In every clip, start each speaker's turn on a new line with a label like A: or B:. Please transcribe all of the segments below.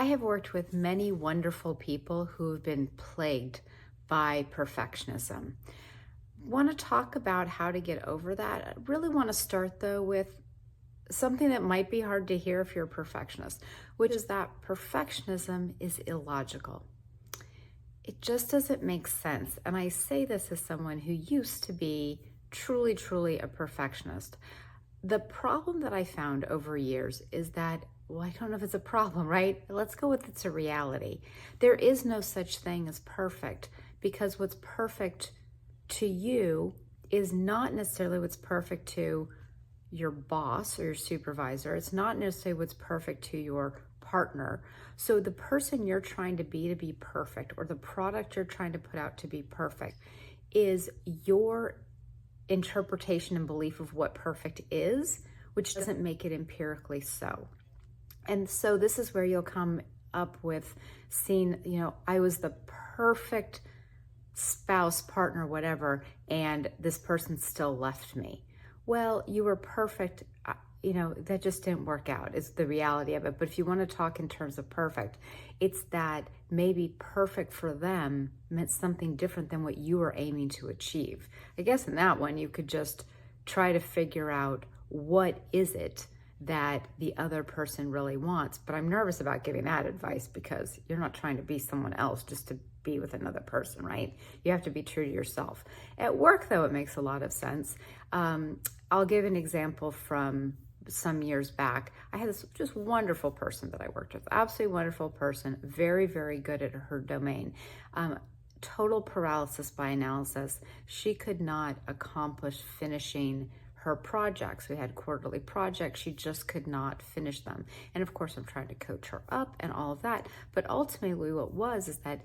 A: I have worked with many wonderful people who have been plagued by perfectionism. Want to talk about how to get over that? I really want to start though with something that might be hard to hear if you're a perfectionist, which is that perfectionism is illogical. It just doesn't make sense. And I say this as someone who used to be truly, truly a perfectionist. The problem that I found over years is that, well, I don't know if it's a problem, right? Let's go with it's a reality. There is no such thing as perfect, because what's perfect to you is not necessarily what's perfect to your boss or your supervisor. It's not necessarily what's perfect to your partner. So the person you're trying to be perfect, or the product you're trying to put out to be perfect, is your interpretation and belief of what perfect is, which doesn't make it empirically so. And so this is where you'll come up with seeing, I was the perfect spouse, partner, whatever, and this person still left me. Well, you were perfect. That just didn't work out, is the reality of it. But if you want to talk in terms of perfect, it's that maybe perfect for them meant something different than what you were aiming to achieve. I guess in that one, you could just try to figure out what is it that the other person really wants. But I'm nervous about giving that advice, because you're not trying to be someone else just to be with another person, right? You have to be true to yourself. At work, though, it makes a lot of sense. I'll give an example from some years back. I had this just wonderful person that I worked with, absolutely wonderful person, very, very good at her domain. Total paralysis by analysis. She could not accomplish finishing her projects. We had quarterly projects. She just could not finish them. And of course, I'm trying to coach her up and all of that. But ultimately what was is that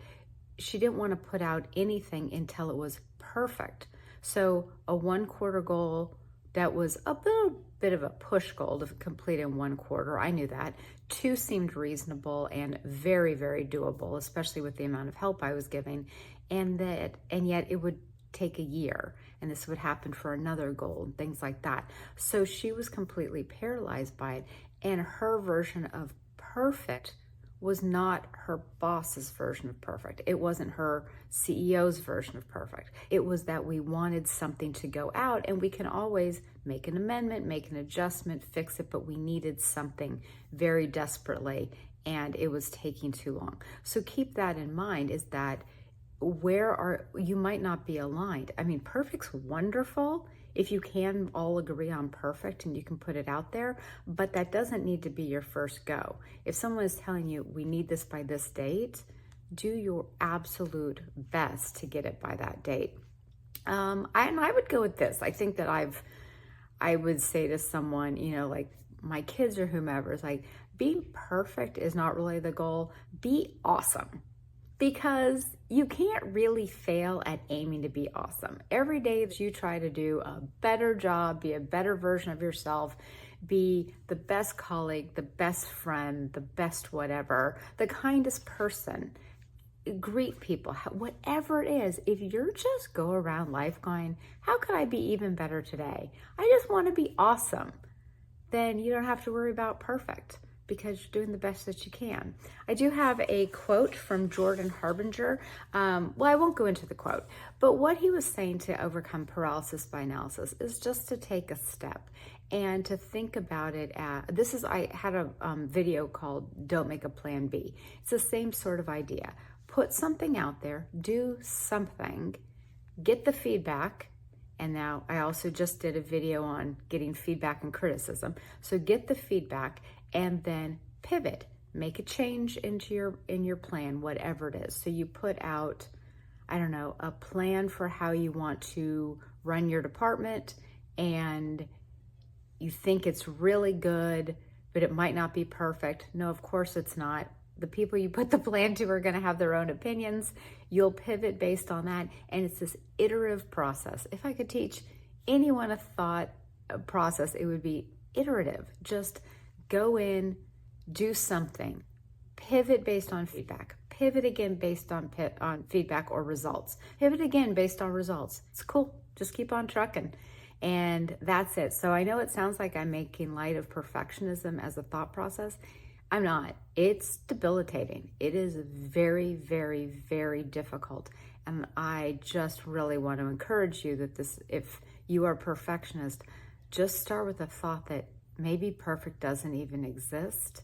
A: she didn't want to put out anything until it was perfect. So a 1 quarter goal that was a little bit of a push goal to complete in 1 quarter. I knew that. 2 seemed reasonable and very, very doable, especially with the amount of help I was giving. And yet it would take a year, and this would happen for another goal and things like that. So she was completely paralyzed by it. And her version of perfect was not her boss's version of perfect. It wasn't her CEO's version of perfect. It was that we wanted something to go out, and we can always make an amendment, make an adjustment, fix it, but we needed something very desperately, and it was taking too long. So keep that in mind, is that you might not be aligned. I mean, perfect's wonderful if you can all agree on perfect and you can put it out there, but that doesn't need to be your first go. If someone is telling you, we need this by this date, do your absolute best to get it by that date. And I would go with this. I think that I would say to someone, like my kids or whomever, is like, being perfect is not really the goal. Be awesome. Because you can't really fail at aiming to be awesome. Every day that you try to do a better job, be a better version of yourself, be the best colleague, the best friend, the best whatever, the kindest person, greet people, whatever it is, if you're just go around life going, how could I be even better today? I just want to be awesome. Then you don't have to worry about perfect, because you're doing the best that you can. I do have a quote from Jordan Harbinger. Well, I won't go into the quote, but what he was saying to overcome paralysis by analysis is just to take a step and to think about it. I had a video called Don't Make a Plan B. It's the same sort of idea. Put something out there, do something, get the feedback. And now I also just did a video on getting feedback and criticism. So get the feedback and then pivot, make a change in your plan, whatever it is. So you put out, a plan for how you want to run your department, and you think it's really good, but it might not be perfect. No, of course it's not. The people you put the plan to are going to have their own opinions. You'll pivot based on that. And it's this iterative process. If I could teach anyone a thought process, it would be iterative. Just go in, do something, pivot based on feedback, pivot again based on feedback or results, pivot again based on results. It's cool. Just keep on trucking. And that's it. So I know it sounds like I'm making light of perfectionism as a thought process. I'm not. It's debilitating. It is very, very, very difficult. And I just really want to encourage you that if you are a perfectionist, just start with the thought that maybe perfect doesn't even exist.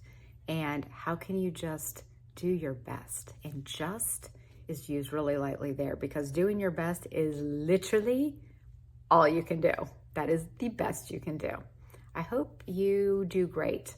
A: And how can you just do your best? And just is used really lightly there, because doing your best is literally all you can do. That is the best you can do. I hope you do great.